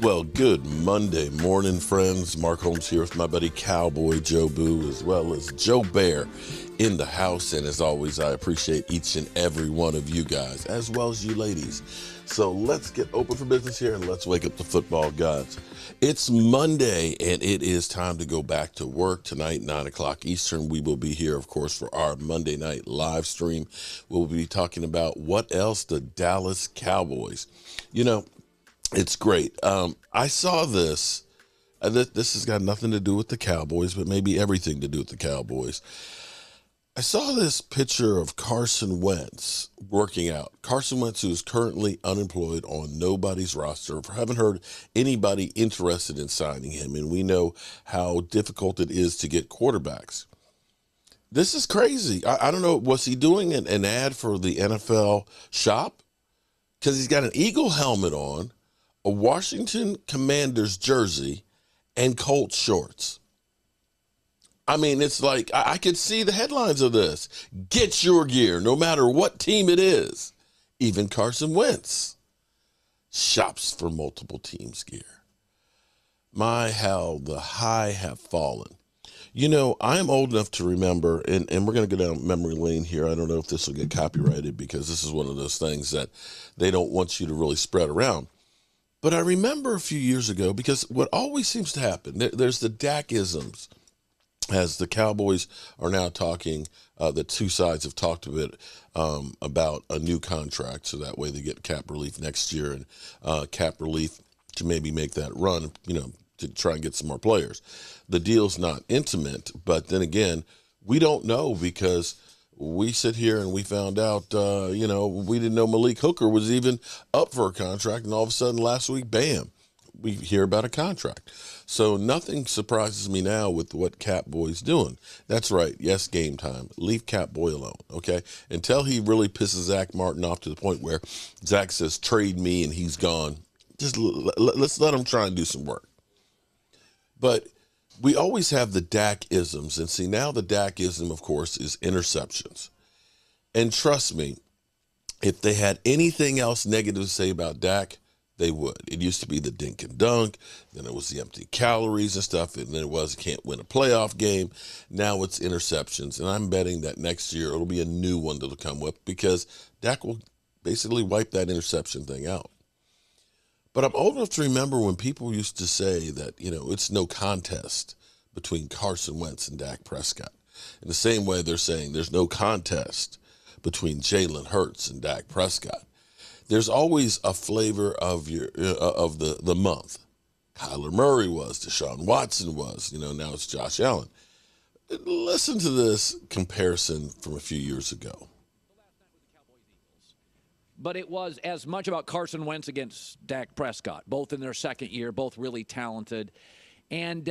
Well, good Monday morning, friends. Mark Holmes here with my buddy Cowboy Joe Boo, as well as Joe Bear in the house. And as always, I appreciate each and every one of you guys, as well as you ladies. So let's get open for business here and let's wake up the football gods. It's Monday, and it is time to go back to work tonight, 9 o'clock Eastern. We will be here, of course, for our Monday night live stream. We'll be talking about what else the Dallas Cowboys. It's great. I saw this. This has got nothing to do with the Cowboys, but maybe everything to do with the Cowboys. I saw this picture of Carson Wentz working out. Carson Wentz, who is currently unemployed on nobody's roster. I haven't heard anybody interested in signing him, and we know how difficult it is to get quarterbacks. This is crazy. I don't know. Was he doing an ad for the NFL shop? Because he's got an Eagle helmet on, a Washington Commanders jersey, and Colts shorts. I mean, it's like I could see the headlines of this. Get your gear, no matter what team it is. Even Carson Wentz shops for multiple teams' gear. My, how the high have fallen. I'm old enough to remember, and we're going to go down memory lane here. I don't know if this will get copyrighted because this is one of those things that they don't want you to really spread around. But I remember a few years ago, because what always seems to happen, there's the Dak-isms, as the Cowboys are now talking, the two sides have talked a bit about a new contract, so that way they get cap relief next year and cap relief to maybe make that run, to try and get some more players. The deal's not intimate, but then again, we don't know because we sit here and we found out, we didn't know Malik Hooker was even up for a contract, and all of a sudden last week, bam, we hear about a contract. So nothing surprises me now with what Catboy's doing. That's right. Yes, game time. Leave Catboy alone, okay? Until he really pisses Zach Martin off to the point where Zach says, trade me, and he's gone. Just let's let him try and do some work. But we always have the Dak-isms. And see, now the Dak-ism, of course, is interceptions. And trust me, if they had anything else negative to say about Dak, they would. It used to be the dink and dunk, then it was the empty calories and stuff, and then it was can't win a playoff game. Now it's interceptions, and I'm betting that next year it'll be a new one that'll come with because Dak will basically wipe that interception thing out. But I'm old enough to remember when people used to say that, it's no contest between Carson Wentz and Dak Prescott. In the same way they're saying there's no contest between Jalen Hurts and Dak Prescott. There's always a flavor of the month. Kyler Murray was, Deshaun Watson was, now it's Josh Allen. Listen to this comparison from a few years ago. But it was as much about Carson Wentz against Dak Prescott, both in their second year, both really talented. And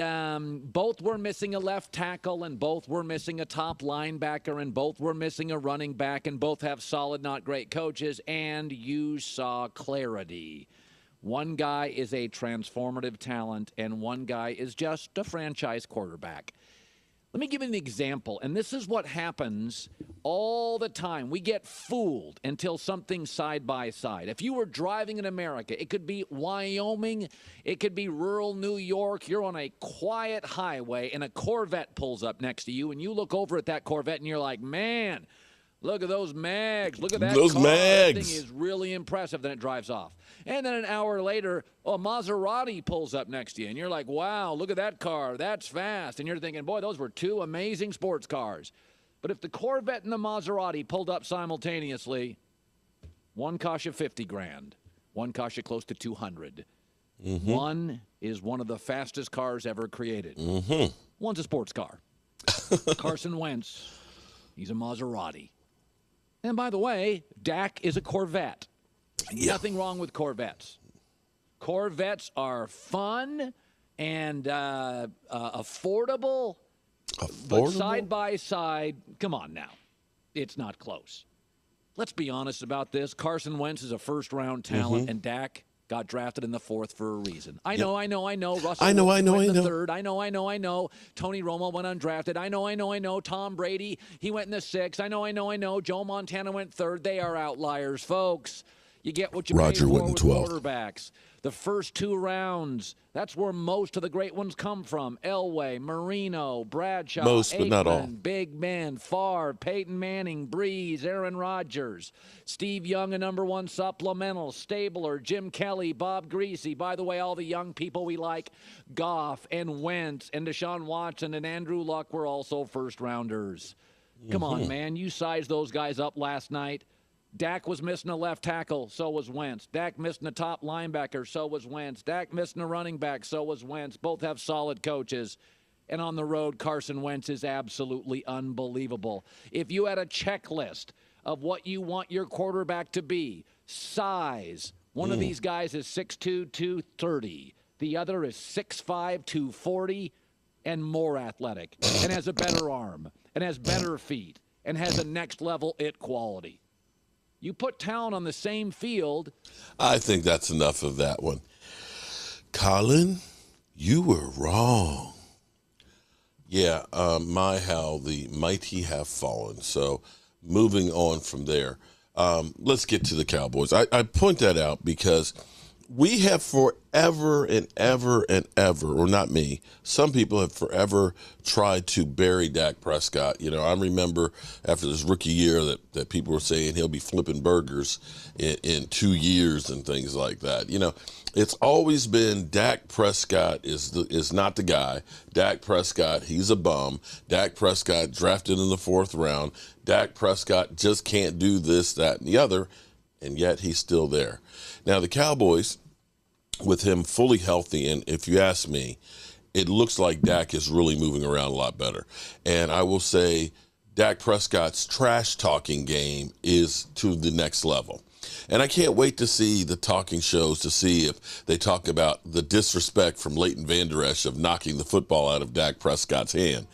both were missing a left tackle, and both were missing a top linebacker, and both were missing a running back, and both have solid, not great coaches, and you saw clarity. One guy is a transformative talent, and one guy is just a franchise quarterback. Let me give you an example, and this is what happens all the time. We get fooled until something's side by side. If you were driving in America, it could be Wyoming, it could be rural New York. You're on a quiet highway, and a Corvette pulls up next to you, and you look over at that Corvette, and you're like, man, look at those mags. Look at that those car. mags. That thing is really impressive. Then it drives off. And then an hour later, a Maserati pulls up next to you, and you're like, wow, look at that car. That's fast. And you're thinking, boy, those were two amazing sports cars. But if the Corvette and the Maserati pulled up simultaneously, one cost you $50,000. One cost you close to $200,000. Mm-hmm. One is one of the fastest cars ever created. Mm-hmm. One's a sports car. Carson Wentz, he's a Maserati. And by the way, Dak is a Corvette. Yeah. Nothing wrong with Corvettes. Corvettes are fun and affordable. But side by side, come on now. It's not close. Let's be honest about this. Carson Wentz is a first-round talent, and Dak got drafted in the fourth for a reason. I know. Russell went in the third. I know. Tony Romo went undrafted. I know. Tom Brady, he went in the sixth. I know. Joe Montana went third. They are outliers, folks. You get what you Roger pay for went in with 12. quarterbacks. The first 2 rounds, that's where most of the great ones come from. Elway, Marino, Bradshaw, Most, but not all. Aikman, Big Ben, Favre, Peyton Manning, Breeze, Aaron Rodgers, Steve Young, a number 1 supplemental, Stabler, Jim Kelly, Bob Greasy. By the way, all the young people we like, Goff and Wentz and Deshaun Watson and Andrew Luck were also first-rounders. Come on, man. You sized those guys up last night. Dak was missing a left tackle, so was Wentz. Dak missing a top linebacker, so was Wentz. Dak missing a running back, so was Wentz. Both have solid coaches. And on the road, Carson Wentz is absolutely unbelievable. If you had a checklist of what you want your quarterback to be, size, one of these guys is 6'2", 230. The other is 6'5", 240, and more athletic, and has a better arm, and has better feet, and has a next-level it quality. You put talent on the same field. I think that's enough of that one. Colin, you were wrong. Yeah, my how the mighty have fallen. So moving on from there, let's get to the Cowboys. I point that out because we have forever and ever and ever, or not me, some people have forever tried to bury Dak Prescott. You know, I remember after this rookie year that people were saying he'll be flipping burgers in 2 years and things like that. You know, it's always been Dak Prescott is not the guy. Dak Prescott, he's a bum. Dak Prescott drafted in the 4th round. Dak Prescott just can't do this, that, and the other, and yet he's still there. Now, the Cowboys, with him fully healthy, and if you ask me, it looks like Dak is really moving around a lot better. And I will say Dak Prescott's trash-talking game is to the next level. And I can't wait to see the talking shows to see if they talk about the disrespect from Leighton Vander Esch of knocking the football out of Dak Prescott's hand.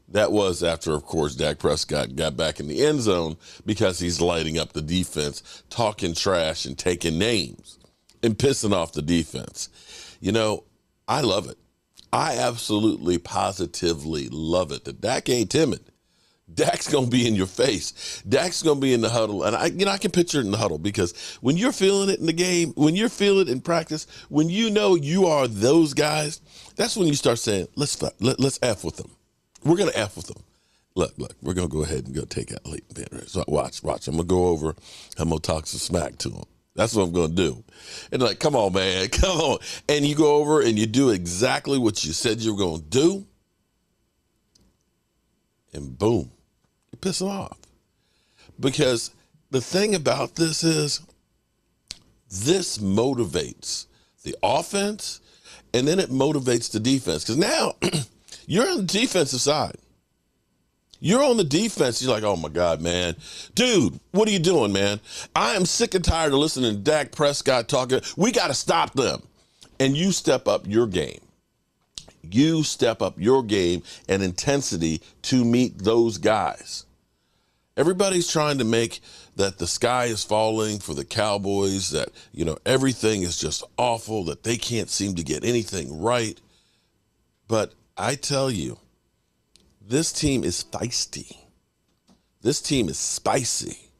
That was after, of course, Dak Prescott got back in the end zone because he's lighting up the defense, talking trash and taking names and pissing off the defense. You know, I love it. I absolutely, positively love it that Dak ain't timid. Dak's going to be in your face. Dak's going to be in the huddle. And I can picture it in the huddle because when you're feeling it in the game, when you're feeling it in practice, when you know you are those guys, that's when you start saying, let's F with them. We're going to F with them. Look, we're going to go ahead and go take out Leighton Vander Esch. So watch. I'm going to go over. I'm going to talk some smack to him. That's what I'm going to do. And like, come on, man, come on. And you go over and you do exactly what you said you were going to do. And boom, you piss them off. Because the thing about this is this motivates the offense and then it motivates the defense. Because now you're on the defensive side. You're on the defense. You're like, oh, my God, man. Dude, what are you doing, man? I am sick and tired of listening to Dak Prescott talking. We got to stop them. And you step up your game. You step up your game and intensity to meet those guys. Everybody's trying to make that the sky is falling for the Cowboys, that, you know, everything is just awful, that they can't seem to get anything right. But I tell you, this team is feisty. This team is spicy.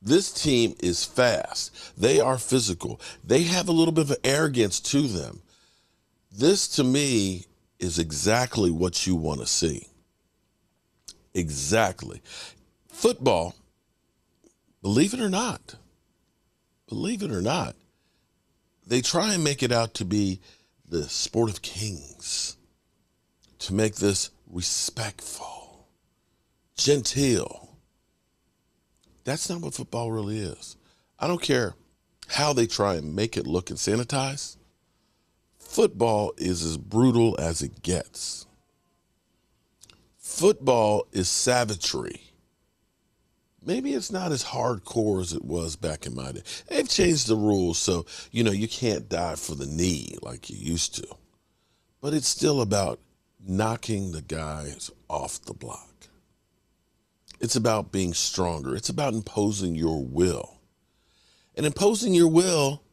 This team is fast. They are physical. They have a little bit of arrogance to them. This, to me, is exactly what you want to see. Exactly. Football, believe it or not, they try and make it out to be the sport of kings, to make this respectful, genteel. That's not what football really is. I don't care how they try and make it look and sanitize. Football is as brutal as it gets. Football is savagery. Maybe it's not as hardcore as it was back in my day. They've changed the rules so, you know, you can't dive for the knee like you used to. But it's still about knocking the guys off the block. It's about being stronger. It's about imposing your will. And imposing your will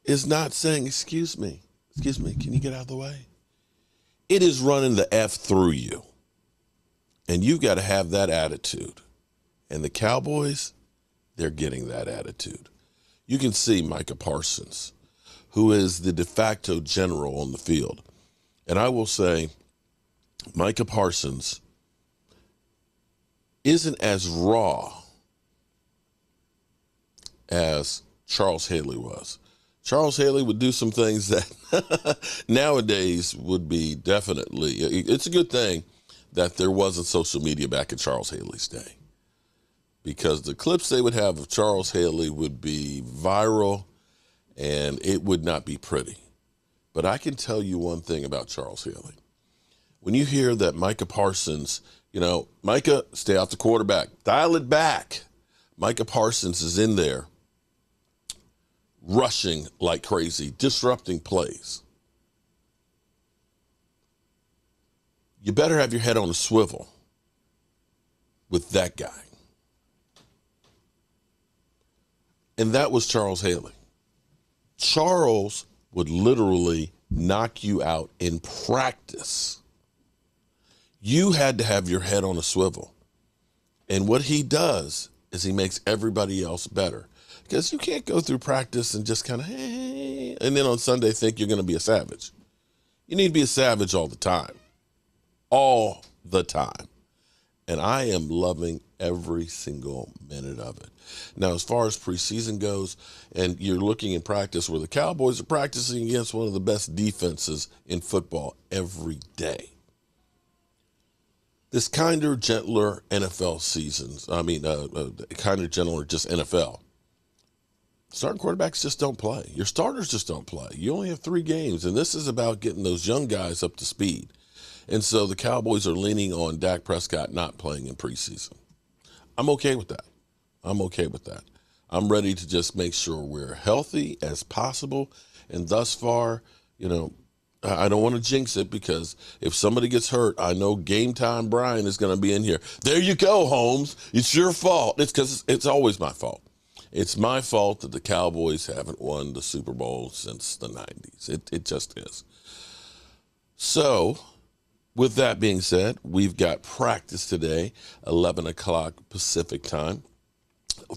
is not saying, excuse me, can you get out of the way? It is running the F through you. And you've got to have that attitude. And the Cowboys, they're getting that attitude. you can see Micah Parsons, who is the de facto general on the field. And I will say, Micah Parsons isn't as raw as Charles Haley was. Charles Haley would do some things that nowadays would be definitely, it's a good thing that there wasn't social media back in Charles Haley's day, because the clips they would have of Charles Haley would be viral and it would not be pretty. But I can tell you one thing about Charles Haley. When you hear that Micah Parsons, Micah, stay off the quarterback, dial it back. Micah Parsons is in there rushing like crazy, disrupting plays. You better have your head on a swivel with that guy. And that was Charles Haley. Charles would literally knock you out in practice. You had to have your head on a swivel. And what he does is he makes everybody else better. Because you can't go through practice and just kind of, hey, and then on Sunday think you're going to be a savage. You need to be a savage all the time. All the time. And I am loving every single minute of it. Now, as far as preseason goes, and you're looking in practice where the Cowboys are practicing against one of the best defenses in football every day. This kinder, gentler NFL seasons, kinder, gentler, just NFL. Starting quarterbacks just don't play. Your starters just don't play. You only have 3 games, and this is about getting those young guys up to speed. And so the Cowboys are leaning on Dak Prescott not playing in preseason. I'm okay with that. I'm ready to just make sure we're healthy as possible. And thus far, I don't want to jinx it, because if somebody gets hurt, I know Game Time Brian is going to be in here. There you go, Holmes. It's your fault. It's because it's always my fault. It's my fault that the Cowboys haven't won the Super Bowl since the 90s. It just is. So, with that being said, we've got practice today, 11 o'clock Pacific time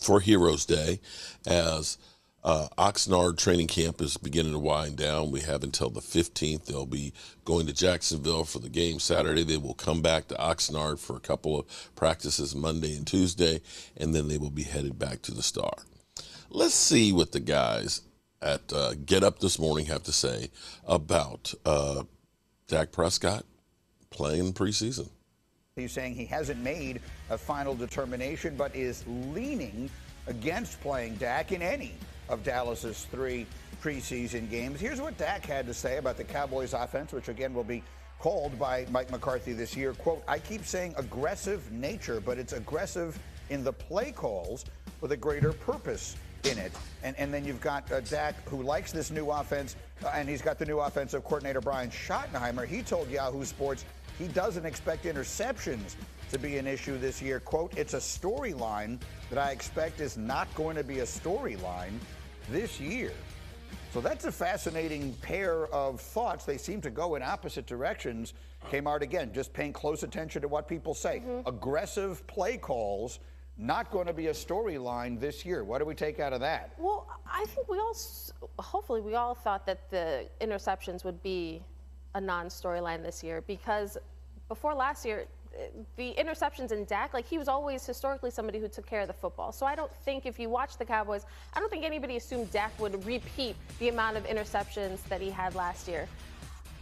for Heroes Day, as Oxnard training camp is beginning to wind down. We have until the 15th. They'll be going to Jacksonville for the game Saturday. They will come back to Oxnard for a couple of practices Monday and Tuesday, and then they will be headed back to the Star. Let's see what the guys at Get Up this morning have to say about Dak Prescott playing preseason. He's saying he hasn't made a final determination, but is leaning against playing Dak in any of Dallas's 3 preseason games. Here's what Dak had to say about the Cowboys offense, which again will be called by Mike McCarthy this year. Quote, I keep saying aggressive nature, but it's aggressive in the play calls with a greater purpose in it. And then you've got Dak, who likes this new offense, and he's got the new offensive coordinator, Brian Schottenheimer. He told Yahoo Sports he doesn't expect interceptions to be an issue this year. Quote, it's a storyline that I expect is not going to be a storyline this year. So that's a fascinating pair of thoughts. They seem to go in opposite directions. Kmart, again, just paying close attention to what people say. Aggressive play calls, not going to be a storyline this year. What do we take out of that? Well, I think hopefully we all thought that the interceptions would be a non-storyline this year, because before last year, the interceptions in Dak, he was always historically somebody who took care of the football. So I don't think, if you watch the Cowboys, I don't think anybody assumed Dak would repeat the amount of interceptions that he had last year.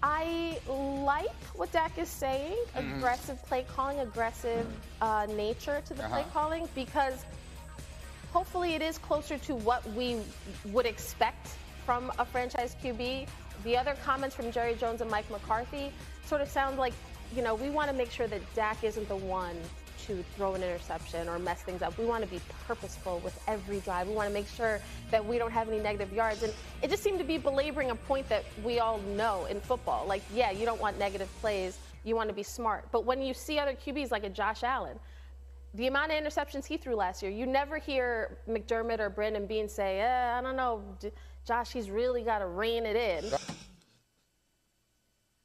I like what Dak is saying, aggressive play calling, aggressive nature to the play calling, because hopefully it is closer to what we would expect from a franchise QB. The other comments from Jerry Jones and Mike McCarthy sort of sound like, we want to make sure that Dak isn't the one to throw an interception or mess things up. We want to be purposeful with every drive. We want to make sure that we don't have any negative yards. And it just seemed to be belaboring a point that we all know in football. You don't want negative plays. You want to be smart. But when you see other QBs like a Josh Allen, the amount of interceptions he threw last year, you never hear McDermott or Brandon Beane say, I don't know, Josh, he's really got to rein it in.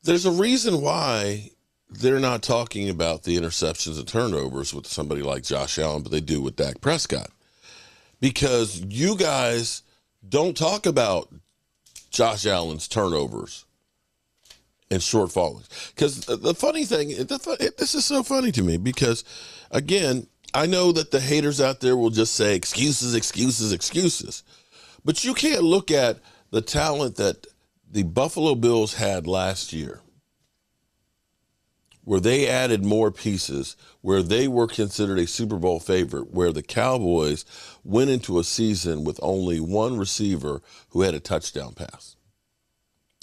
There's a reason why they're not talking about the interceptions and turnovers with somebody like Josh Allen, but they do with Dak Prescott. Because you guys don't talk about Josh Allen's turnovers and short fallings. Because the funny thing, this is so funny to me because, again, I know that the haters out there will just say excuses, excuses, excuses. But you can't look at the talent that the Buffalo Bills had last year, where they added more pieces, where they were considered a Super Bowl favorite, where the Cowboys went into a season with only one receiver who had a touchdown pass.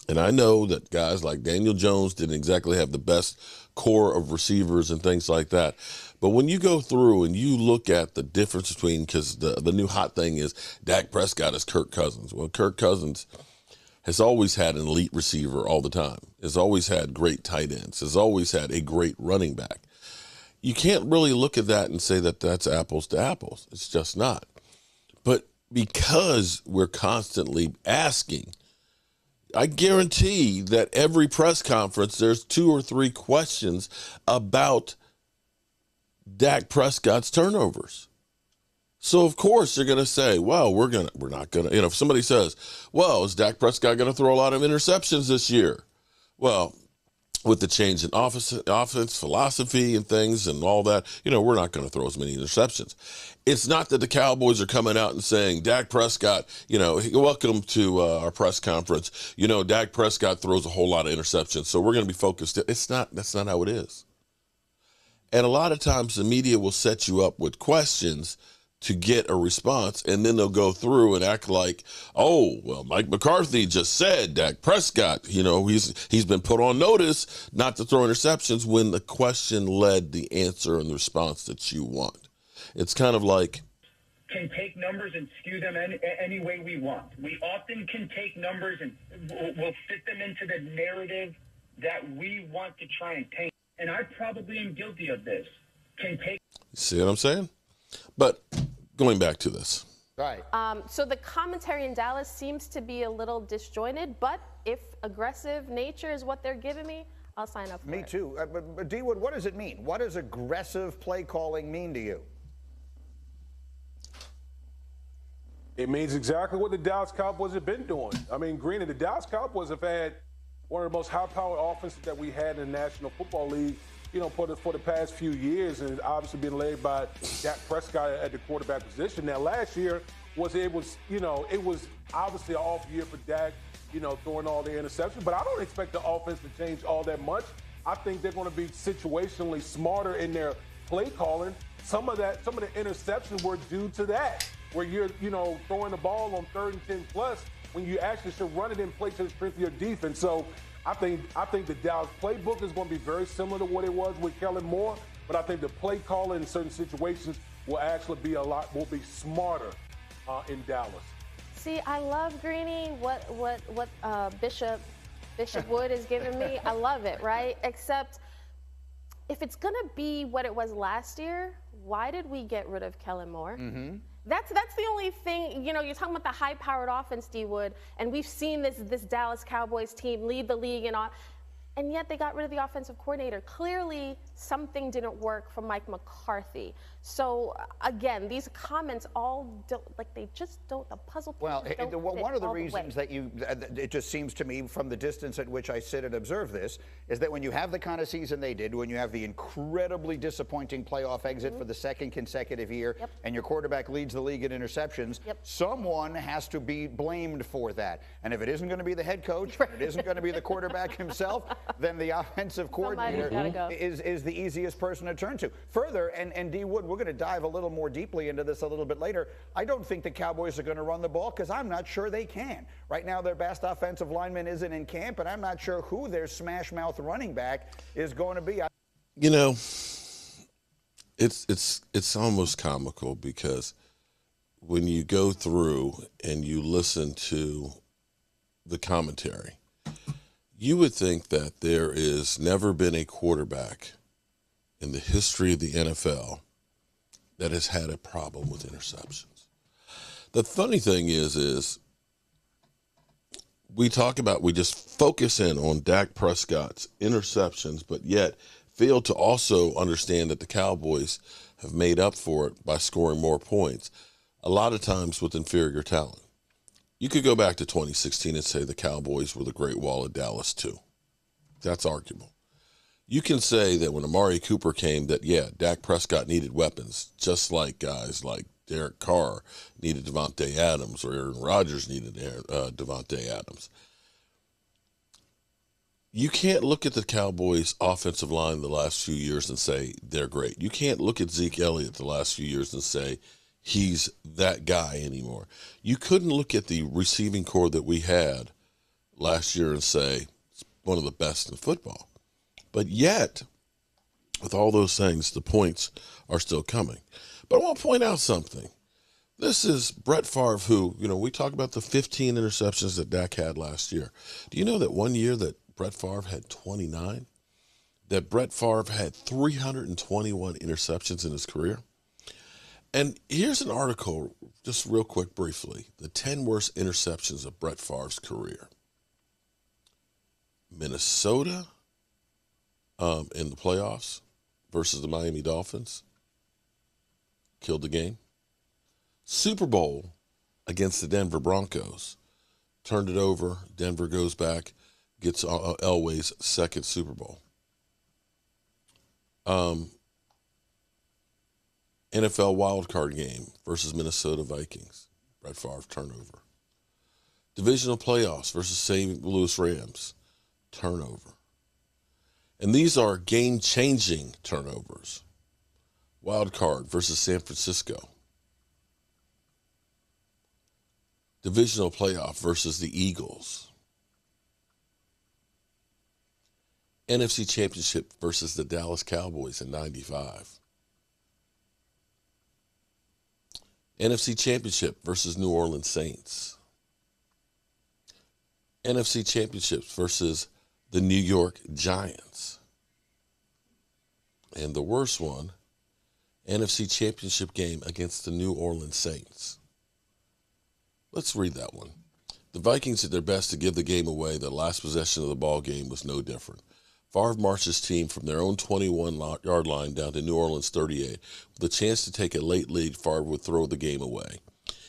And I know that guys like Daniel Jones didn't exactly have the best core of receivers and things like that. But when you go through and you look at the difference between, because the new hot thing is Dak Prescott is Kirk Cousins. Well, Kirk Cousins has always had an elite receiver all the time, has always had great tight ends, has always had a great running back. You can't really look at that and say that that's apples to apples. It's just not. But because we're constantly asking, I guarantee that every press conference, there's 2 or 3 questions about Dak Prescott's turnovers. So, of course, they're going to say, well, we're not going to, if somebody says, well, is Dak Prescott going to throw a lot of interceptions this year? Well, with the change in offense philosophy and things and all that, we're not going to throw as many interceptions. It's not that the Cowboys are coming out and saying, Dak Prescott, welcome to our press conference. Dak Prescott throws a whole lot of interceptions, so we're going to be focused. That's not how it is. And a lot of times the media will set you up with questions to get a response, and then they'll go through and act like, oh, well, Mike McCarthy just said Dak Prescott, he's been put on notice not to throw interceptions, when the question led the answer and the response that you want. It's kind of like, can take numbers and skew them any way we want. We often can take numbers and we'll fit them into the narrative that we want to try and paint. And I probably am guilty of this. See what I'm saying? But going back to this. Right. So the commentary in Dallas seems to be a little disjointed, but if aggressive nature is what they're giving me, I'll sign up for it. Me too. But D-Wood, what does it mean? What does aggressive play calling mean to you? It means exactly what the Dallas Cowboys have been doing. I mean, granted, the Dallas Cowboys have had one of the most high-powered offenses that we had in the National Football League, for the past few years, and it's obviously been led by Dak Prescott at the quarterback position. Now, last year it was obviously an off year for Dak, throwing all the interceptions, but I don't expect the offense to change all that much. I think they're going to be situationally smarter in their play calling. Some of the interceptions were due to that, where you're, throwing the ball on 3rd and 10 plus when you actually should run it in play to the strength of your defense. So I think the Dallas playbook is going to be very similar to what it was with Kellen Moore, but I think the play calling in certain situations will actually be will be smarter in Dallas. See, I love Greeny. What Bishop Wood is giving me, I love it, right? Except if it's going to be what it was last year, why did we get rid of Kellen Moore? Mm-hmm. That's the only thing, you're talking about the high-powered offense, D-Wood, and we've seen this Dallas Cowboys team lead the league and yet they got rid of the offensive coordinator. Clearly, something didn't work for Mike McCarthy. So, again, these comments all don't, the puzzle pieces don't fit one of the all reasons the way. that it just seems to me from the distance at which I sit and observe this is that when you have the kind of season they did, when you have the incredibly disappointing playoff exit for the 2nd consecutive year, and your quarterback leads the league in interceptions, someone has to be blamed for that. And if it isn't going to be the head coach, it isn't going to be the quarterback himself, then the offensive coordinator is the easiest person to turn to. Further, and D. Wood, we're going to dive a little more deeply into this a little bit later. I don't think the Cowboys are going to run the ball because I'm not sure they can. Right now, their best offensive lineman isn't in camp, and I'm not sure who their smash-mouth running back is going to be. It's almost comical because when you go through and you listen to the commentary, you would think that there is never been a quarterback in the history of the NFL that has had a problem with interceptions. The funny thing is we just focus in on Dak Prescott's interceptions, but yet fail to also understand that the Cowboys have made up for it by scoring more points, a lot of times with inferior talent. You could go back to 2016 and say the Cowboys were the Great Wall of Dallas too. That's arguable. You can say that when Amari Cooper came that, yeah, Dak Prescott needed weapons, just like guys like Derek Carr needed Devontae Adams or Aaron Rodgers needed Devontae Adams. You can't look at the Cowboys' offensive line the last few years and say they're great. You can't look at Zeke Elliott the last few years and say he's that guy anymore. You couldn't look at the receiving core that we had last year and say it's one of the best in football. But yet, with all those things, the points are still coming. But I want to point out something. This is Brett Favre who, we talk about the 15 interceptions that Dak had last year. Do you know that one year that Brett Favre had 29? That Brett Favre had 321 interceptions in his career? And here's an article, just real quick, briefly. The 10 worst interceptions of Brett Favre's career. Minnesota in the playoffs versus the Miami Dolphins. Killed the game. Super Bowl against the Denver Broncos. Turned it over. Denver goes back, gets Elway's second Super Bowl. NFL wildcard game versus Minnesota Vikings. Brett Favre turnover. Divisional playoffs versus St. Louis Rams. Turnover. And these are game-changing turnovers. Wild card versus San Francisco. Divisional playoff versus the Eagles. NFC Championship versus the Dallas Cowboys in '95. NFC Championship versus New Orleans Saints. NFC Championships versus the New York Giants. And the worst one, NFC Championship game against the New Orleans Saints. Let's read that one. The Vikings did their best to give the game away. The last possession of the ball game was no different. Favre marched his team from their own 21-yard line down to New Orleans 38. With a chance to take a late lead, Favre would throw the game away.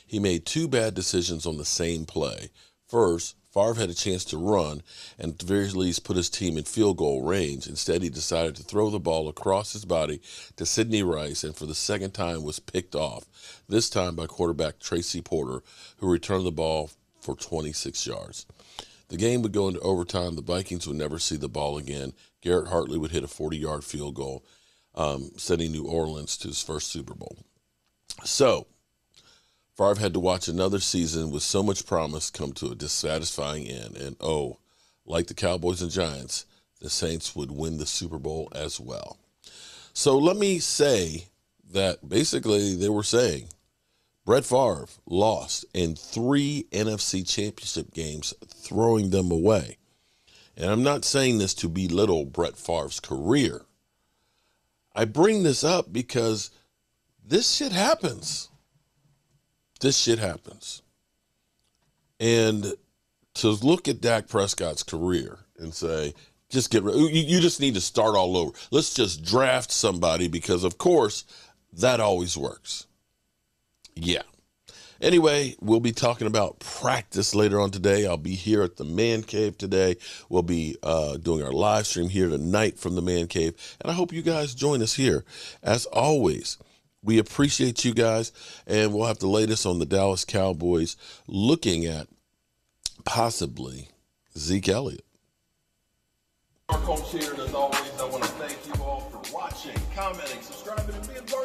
He made two bad decisions on the same play. First, Favre had a chance to run and at the very least put his team in field goal range. Instead, he decided to throw the ball across his body to Sidney Rice and for the second time was picked off, this time by quarterback Tracy Porter, who returned the ball for 26 yards. The game would go into overtime. The Vikings would never see the ball again. Garrett Hartley would hit a 40-yard field goal, sending New Orleans to his first Super Bowl. So, Favre had to watch another season with so much promise come to a dissatisfying end. And, like the Cowboys and Giants, the Saints would win the Super Bowl as well. So let me say that basically they were saying Brett Favre lost in 3 NFC Championship games, throwing them away. And I'm not saying this to belittle Brett Favre's career. I bring this up because this shit happens. This shit happens. And to look at Dak Prescott's career and say, you just need to start all over. Let's just draft somebody because, of course, that always works. Yeah. Anyway, we'll be talking about practice later on today. I'll be here at the Man Cave today. We'll be doing our live stream here tonight from the Man Cave. And I hope you guys join us here. As always, we appreciate you guys. And we'll have the latest on the Dallas Cowboys looking at possibly Zeke Elliott. Our coach here, and as always, I want to thank you all for watching, commenting, subscribing, and being part